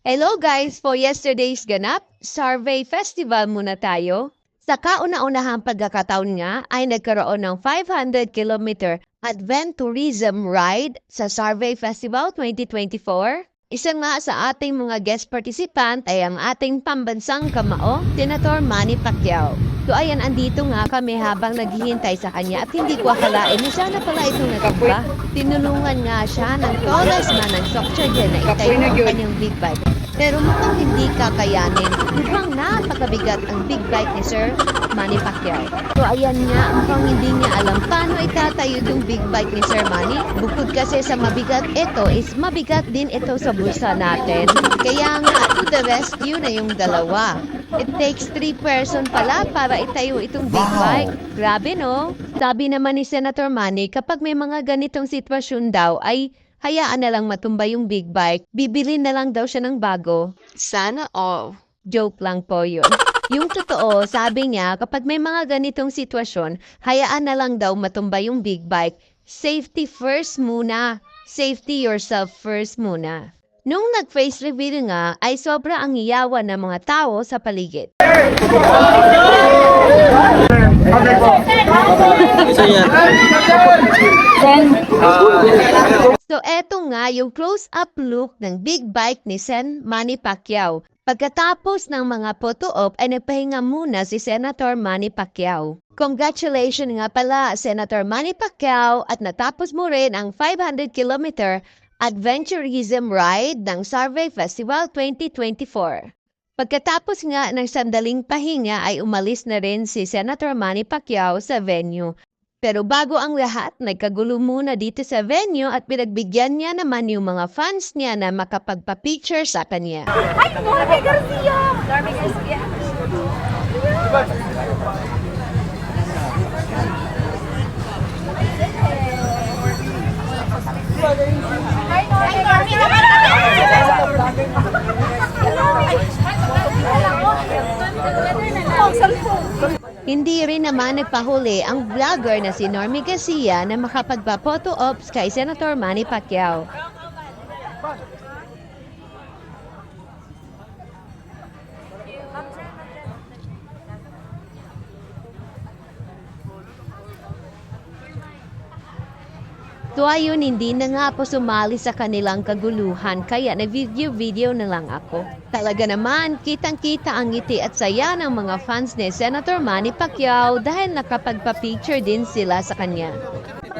Hello guys! For yesterday's ganap, Survey Festival muna tayo. Sa kauna-unahang pagkakataon nga ay nagkaroon ng 500-kilometer adventurism ride sa Survey Festival 2024. Isa nga sa ating mga guest participant ay ang ating pambansang kamao, Senator Manny Pacquiao. So ayan, andito nga kami habang naghihintay sa kanya at hindi ko akalain na siya na pala itong nagkaba. Tinulungan nga siya ng tallest man ng Sokchagen na itayo ang kanyang big bike. Pero mukhang hindi kakayanin. Mukhang napakabigat ang big bike ni Sir Manny Pacquiao. So ayan nga, mukhang hindi niya alam paano itatayo yung big bike ni Sir Manny. Bukod kasi sa mabigat ito, is mabigat din ito sa bulsa natin. Kaya nga, to the rescue na yung dalawa. It takes 3 person pala para itayo itong big bike. Grabe no? Sabi naman ni Senator Manny, kapag may mga ganitong sitwasyon daw ay hayaan na lang matumba yung big bike. Bibili na lang daw siya ng bago. Sana all. Joke lang po yun. Yung totoo, sabi niya, kapag may mga ganitong sitwasyon, hayaan na lang daw matumba yung big bike. Safety first muna. Safety yourself first muna. Nung nag-face reveal nga, ay sobra ang iyawan ng mga tao sa paligid. So eto nga yung close-up look ng big bike ni Sen Manny Pacquiao. Pagkatapos ng mga photo op ay nagpahinga muna si Senator Manny Pacquiao. Congratulations nga pala Senator Manny Pacquiao at natapos mo rin ang 500-kilometer adventurism ride ng Survey Festival 2024. Pagkatapos nga ng sandaling pahinga ay umalis na rin si Senator Manny Pacquiao sa venue. Pero bago ang lahat, nagkagulo muna dito sa venue at pinagbigyan niya naman yung mga fans niya na makapagpa-picture sa kanya. Ay, Norby Garcia! Norby Garcia. Ay, Norby naman! Hindi rin naman nagpahuli ang vlogger na si Normie Garcia na makapagpa-photo ops kay Senator Manny Pacquiao. So ayun, hindi na nga po sumali sa kanilang kaguluhan kaya nag-video na lang ako. Talaga naman, kitang-kita ang ngiti at saya ng mga fans ni Senator Manny Pacquiao dahil nakapagpa-picture din sila sa kanya.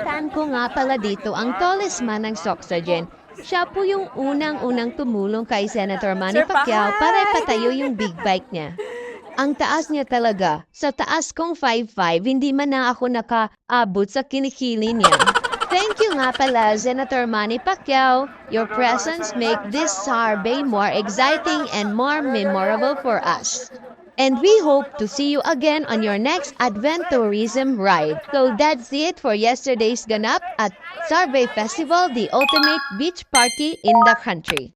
Tan ko nga pala dito ang tallest man ng Sokchagen. Siya po yung unang-unang tumulong kay Senator Manny Pacquiao para ipatayo yung big bike niya. Ang taas niya talaga. Sa taas kong 5'5", hindi man na ako nakaabot sa kinikili niya. Thank you nga pala, Senator Manny Pacquiao. Your presence make this survey more exciting and more memorable for us. And we hope to see you again on your next adventurism ride. So that's it for yesterday's ganap at Survey Festival, the ultimate beach party in the country.